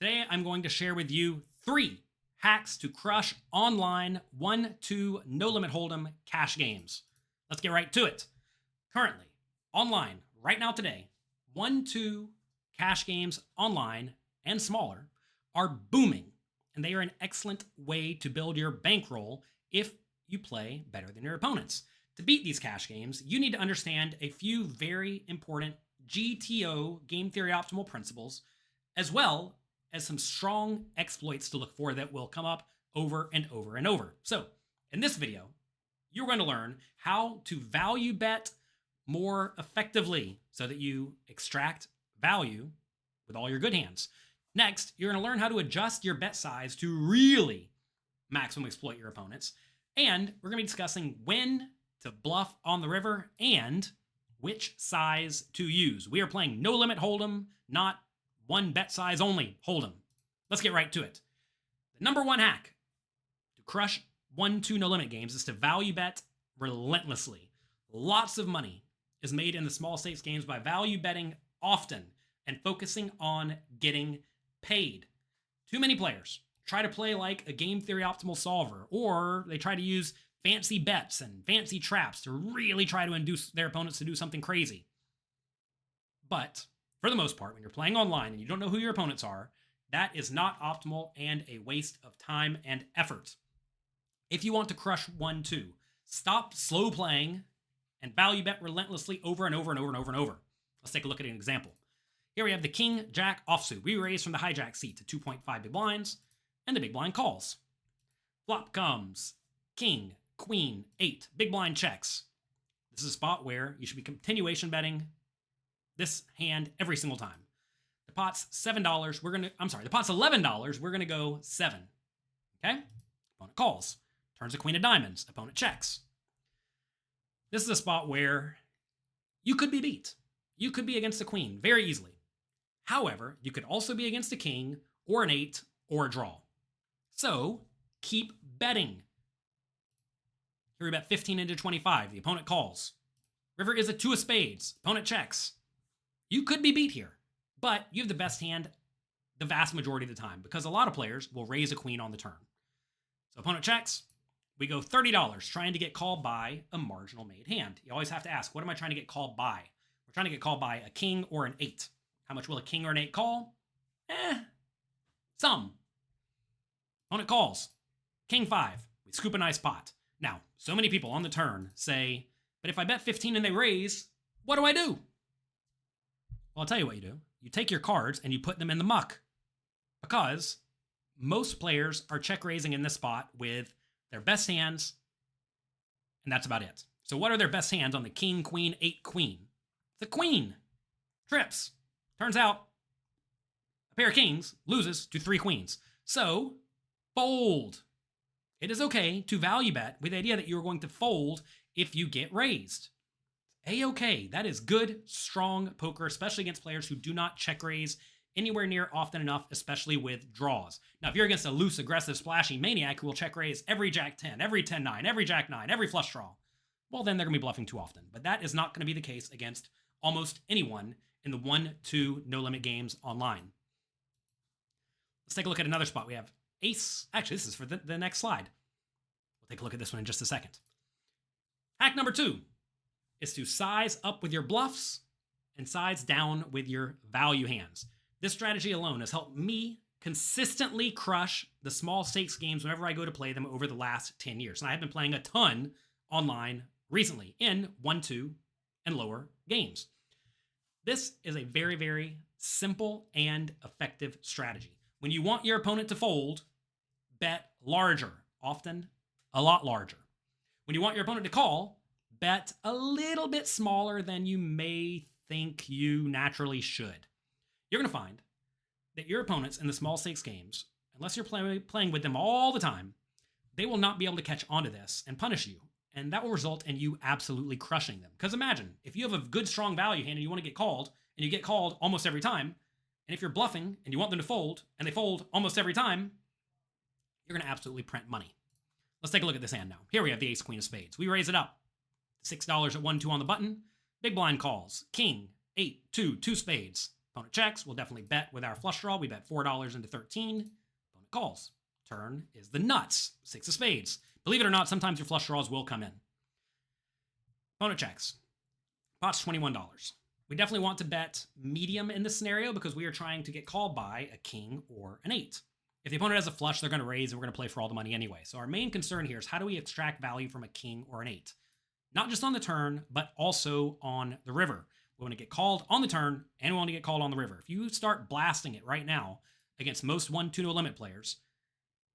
Today, I'm going to share with you 3 hacks to crush online 1-2 no limit hold'em cash games. Let's get right to it. Currently, online, right now today, 1-2 cash games online and smaller are booming, and they are an excellent way to build your bankroll if you play better than your opponents. To beat these cash games, you need to understand a few very important GTO, game theory optimal principles, as well as some strong exploits to look for that will come up over and over and over. So, in this video, you're going to learn how to value bet more effectively so that you extract value with all your good hands. Next, you're going to learn how to adjust your bet size to really maximum exploit your opponents. And we're going to be discussing when to bluff on the river and which size to use. We are playing no limit hold'em, not one bet size only hold'em. Let's get right to it. The number one hack to crush 1-2 no limit games is to value bet relentlessly. Lots of money is made in the small stakes games by value betting often and focusing on getting paid. Too many players try to play like a game theory optimal solver, or they try to use fancy bets and fancy traps to really try to induce their opponents to do something crazy. But for the most part, when you're playing online and you don't know who your opponents are, that is not optimal and a waste of time and effort. If you want to crush 1-2, stop slow playing and value bet relentlessly over and over and over and over and over. Let's take a look at an example. Here we have the king, jack, offsuit. We raise from the hijack seat to 2.5 big blinds, and the big blind calls. Flop comes king, queen, 8. Big blind checks. This is a spot where you should be continuation betting this hand every single time. The pot's $7. The pot's $11. We're gonna go 7. Okay? Opponent calls. Turns a queen of diamonds. Opponent checks. This is a spot where you could be beat. You could be against a queen very easily. However, you could also be against a king or an 8 or a draw. So keep betting. Here we bet 15 into 25. The opponent calls. River is a 2 of spades. Opponent checks. You could be beat here, but you have the best hand the vast majority of the time because a lot of players will raise a queen on the turn. So opponent checks. We go $30 trying to get called by a marginal made hand. You always have to ask, what am I trying to get called by? We're trying to get called by a king or an 8. How much will a king or an 8 call? Some. Opponent calls. King 5. We scoop a nice pot. Now, so many people on the turn say, but if I bet 15 and they raise, what do I do? Well, I'll tell you what you do. You take your cards and you put them in the muck. Because most players are check raising in this spot with their best hands, and that's about it. So what are their best hands on the king, queen, 8, queen? The queen trips. Turns out a pair of kings loses to 3 queens. So fold. It is okay to value bet with the idea that you're going to fold if you get raised. A-okay. That is good, strong poker, especially against players who do not check raise anywhere near often enough, especially with draws. Now, if you're against a loose, aggressive, splashy maniac who will check raise every jack 10, every 10-9, every jack 9, every flush draw, well, then they're going to be bluffing too often. But that is not going to be the case against almost anyone in the 1-2 no-limit games online. Let's take a look at another spot. We have ace. Actually, this is for the next slide. We'll take a look at this one in just a second. Hack number 2 is to size up with your bluffs and size down with your value hands. This strategy alone has helped me consistently crush the small stakes games whenever I go to play them over the last 10 years. And I have been playing a ton online recently in 1-2 and lower games. This is a very, very simple and effective strategy. When you want your opponent to fold, bet larger, often a lot larger. When you want your opponent to call, bet a little bit smaller than you may think you naturally should. You're going to find that your opponents in the small stakes games, unless you're playing with them all the time, they will not be able to catch onto this and punish you. And that will result in you absolutely crushing them. Because imagine, if you have a good, strong value hand and you want to get called, and you get called almost every time, and if you're bluffing and you want them to fold, and they fold almost every time, you're going to absolutely print money. Let's take a look at this hand now. Here we have the ace, queen of spades. We raise it up. $6 at 1-2 on the button. Big blind calls. King, 8, 2, 2 spades. Opponent checks, we'll definitely bet with our flush draw. We bet $4 into 13. Opponent calls. Turn is the nuts, 6 of spades. Believe it or not, sometimes your flush draws will come in. Opponent checks. Pot's $21. We definitely want to bet medium in this scenario because we are trying to get called by a king or an 8. If the opponent has a flush, they're going to raise and we're going to play for all the money anyway. So our main concern here is how do we extract value from a king or an 8? Not just on the turn, but also on the river. We want to get called on the turn and we want to get called on the river. If you start blasting it right now against most 1-2 no limit players,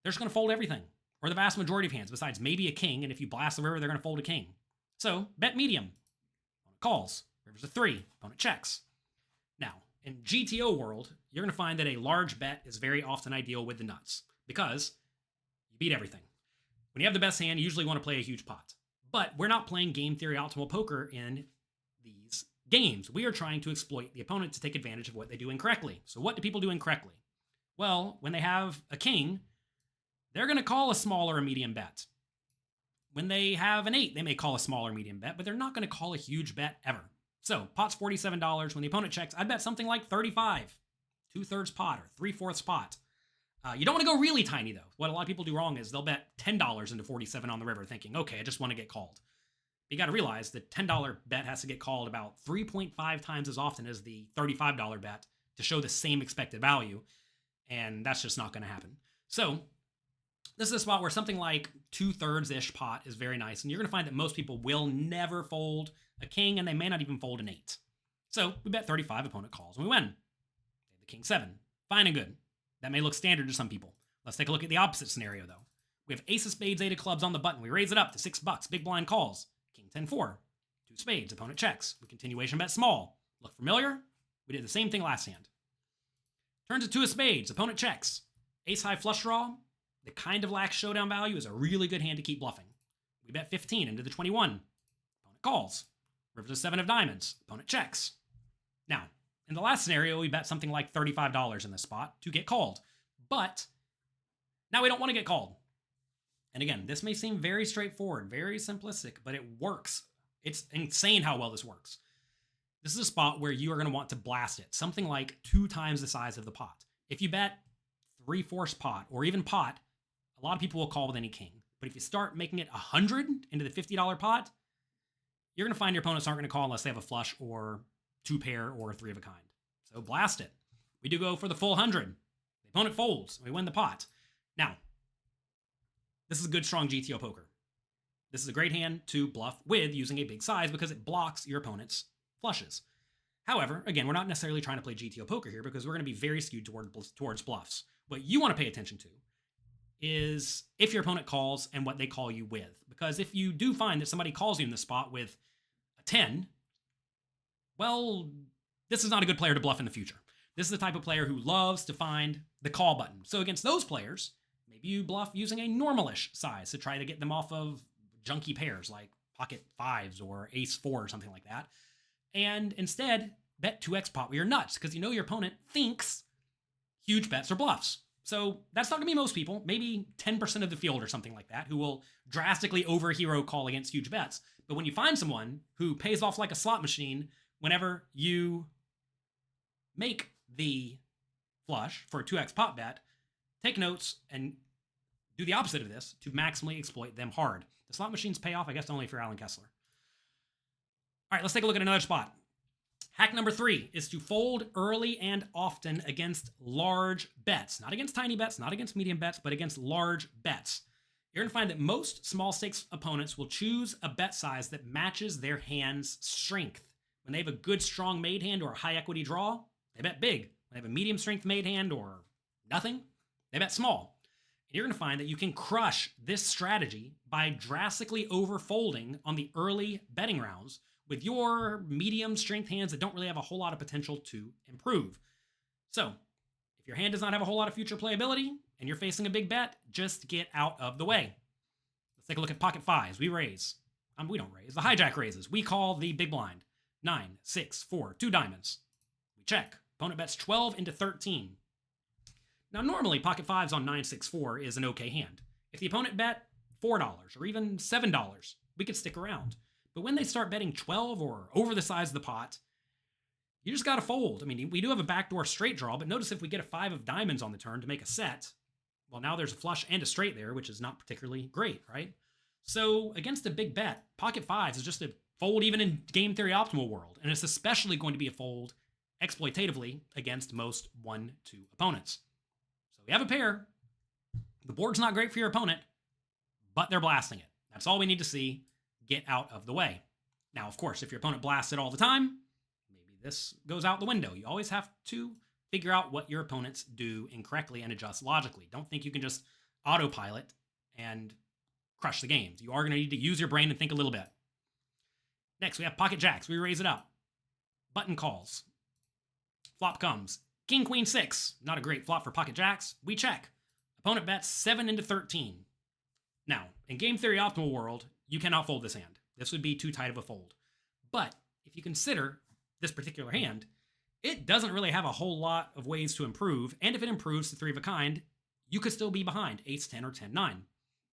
they're just going to fold everything, or the vast majority of hands, besides maybe a king, and if you blast the river, they're going to fold a king. So, bet medium. Opponent calls. River's a 3. Opponent checks. Now, in GTO world, you're going to find that a large bet is very often ideal with the nuts, because you beat everything. When you have the best hand, you usually want to play a huge pot. But we're not playing game theory optimal poker in these games. We are trying to exploit the opponent to take advantage of what they do incorrectly. So what do people do incorrectly? Well, when they have a king, they're going to call a small or a medium bet. When they have an 8, they may call a small or medium bet, but they're not going to call a huge bet ever. So, pot's $47. When the opponent checks, I'd bet something like 35. 2/3 pot or 3/4 pot. You don't want to go really tiny, though. What a lot of people do wrong is they'll bet $10 into 47 on the river thinking, okay, I just want to get called. You got to realize the $10 bet has to get called about 3.5 times as often as the $35 bet to show the same expected value, and that's just not going to happen. So, this is a spot where something like 2/3-ish pot is very nice, and you're going to find that most people will never fold a king, and they may not even fold an 8. So we bet 35, opponent calls, and we win. The king 7. Fine and good. That may look standard to some people. Let's take a look at the opposite scenario, though. We have ace of spades, 8 of clubs on the button. We raise it up to $6. Big blind calls. King 10-4. 2 spades. Opponent checks. We continuation bet small. Look familiar? We did the same thing last hand. Turns to 2 of spades. Opponent checks. Ace high flush draw. The kind of lacks showdown value is a really good hand to keep bluffing. We bet 15 into the 21. Opponent calls. River to 7 of diamonds. Opponent checks. Now, in the last scenario, we bet something like $35 in this spot to get called. But now we don't want to get called. And again, this may seem very straightforward, very simplistic, but it works. It's insane how well this works. This is a spot where you are going to want to blast it, something like 2 times the size of the pot. If you bet 3/4 pot or even pot, a lot of people will call with any king. But if you start making it 100 into the $50 pot, you're going to find your opponents aren't going to call unless they have a flush or 2 pair or a 3 of a kind. So blast it. We do go for the full 100. The opponent folds, and we win the pot. Now, this is a good, strong GTO poker. This is a great hand to bluff with using a big size because it blocks your opponent's flushes. However, again, we're not necessarily trying to play GTO poker here because we're going to be very skewed towards bluffs. What you want to pay attention to is if your opponent calls and what they call you with. Because if you do find that somebody calls you in this spot with a 10, well, this is not a good player to bluff in the future. This is the type of player who loves to find the call button. So against those players, maybe you bluff using a normalish size to try to get them off of junky pairs like pocket 5s or ace 4 or something like that. And instead, bet 2x pot with your nuts because you know your opponent thinks huge bets are bluffs. So that's not going to be most people, maybe 10% of the field or something like that, who will drastically over-hero call against huge bets. But when you find someone who pays off like a slot machine whenever you make the flush for a 2x pot bet, take notes and do the opposite of this to maximally exploit them hard. The slot machines pay off, I guess, only if you're Alan Kessler. All right, let's take a look at another spot. Hack number 3 is to fold early and often against large bets. Not against tiny bets, not against medium bets, but against large bets. You're going to find that most small stakes opponents will choose a bet size that matches their hand's strength. When they have a good, strong made hand or a high equity draw, they bet big. When they have a medium strength made hand or nothing, they bet small. And you're going to find that you can crush this strategy by drastically overfolding on the early betting rounds with your medium strength hands that don't really have a whole lot of potential to improve. So, if your hand does not have a whole lot of future playability and you're facing a big bet, just get out of the way. Let's take a look at pocket 5s. We raise. We don't raise. The hijack raises. We call the big blind. 9, 6, 4, 2 diamonds. We check. Opponent bets 12 into 13. Now, normally, pocket 5s on 9, 6, 4 is an okay hand. If the opponent bet $4 or even $7, we could stick around. But when they start betting 12 or over the size of the pot, you just got to fold. I mean, we do have a backdoor straight draw, but notice if we get a 5 of diamonds on the turn to make a set, well, now there's a flush and a straight there, which is not particularly great, right? So against a big bet, pocket fives is just a fold even in game theory optimal world, and it's especially going to be a fold exploitatively against most 1-2 opponents. So we have a pair. The board's not great for your opponent, but they're blasting it. That's all we need to see. Get out of the way. Now, of course, if your opponent blasts it all the time, maybe this goes out the window. You always have to figure out what your opponents do incorrectly and adjust logically. Don't think you can just autopilot and crush the games. You are going to need to use your brain and think a little bit. Next, we have pocket jacks. We raise it up. Button calls. Flop comes. King, queen, 6. Not a great flop for pocket jacks. We check. Opponent bets 7 into 13. Now, in game theory optimal world, you cannot fold this hand. This would be too tight of a fold. But if you consider this particular hand, it doesn't really have a whole lot of ways to improve, and if it improves to 3 of a kind, you could still be behind ace 10 or 10 9.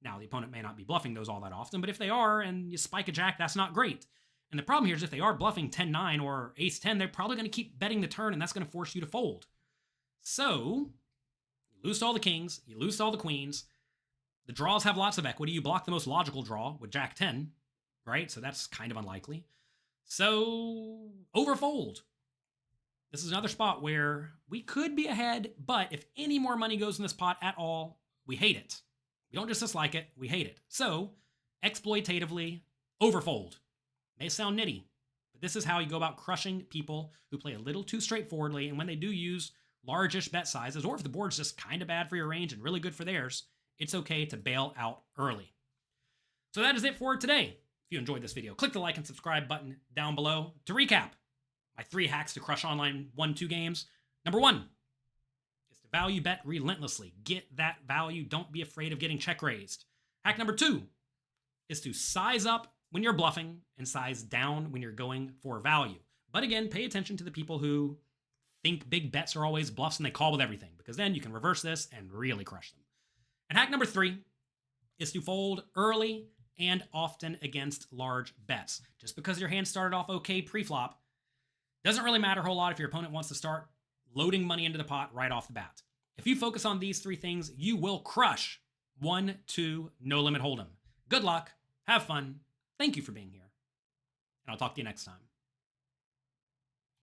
Now, the opponent may not be bluffing those all that often, but if they are and you spike a jack, that's not great. And the problem here is if they are bluffing 10 9 or ace 10, they're probably going to keep betting the turn, and that's going to force you to fold. So, you lose to all the kings, you lose to all the queens. The draws have lots of equity. You block the most logical draw with jack 10, right? So that's kind of unlikely. So, overfold. This is another spot where we could be ahead, but if any more money goes in this pot at all, we hate it. We don't just dislike it, we hate it. So, exploitatively, overfold. May sound nitty, but this is how you go about crushing people who play a little too straightforwardly, and when they do use largish bet sizes, or if the board's just kind of bad for your range and really good for theirs, it's okay to bail out early. So that is it for today. If you enjoyed this video, click the like and subscribe button down below. To recap, my 3 hacks to crush online 1-2 games. Number 1 is to value bet relentlessly. Get that value. Don't be afraid of getting check raised. Hack number 2 is to size up when you're bluffing and size down when you're going for value. But again, pay attention to the people who think big bets are always bluffs and they call with everything, because then you can reverse this and really crush them. And hack number 3 is to fold early and often against large bets. Just because your hand started off okay pre-flop doesn't really matter a whole lot if your opponent wants to start loading money into the pot right off the bat. If you focus on these 3 things, you will crush 1-2 no limit hold'em. Good luck, have fun, thank you for being here, and I'll talk to you next time.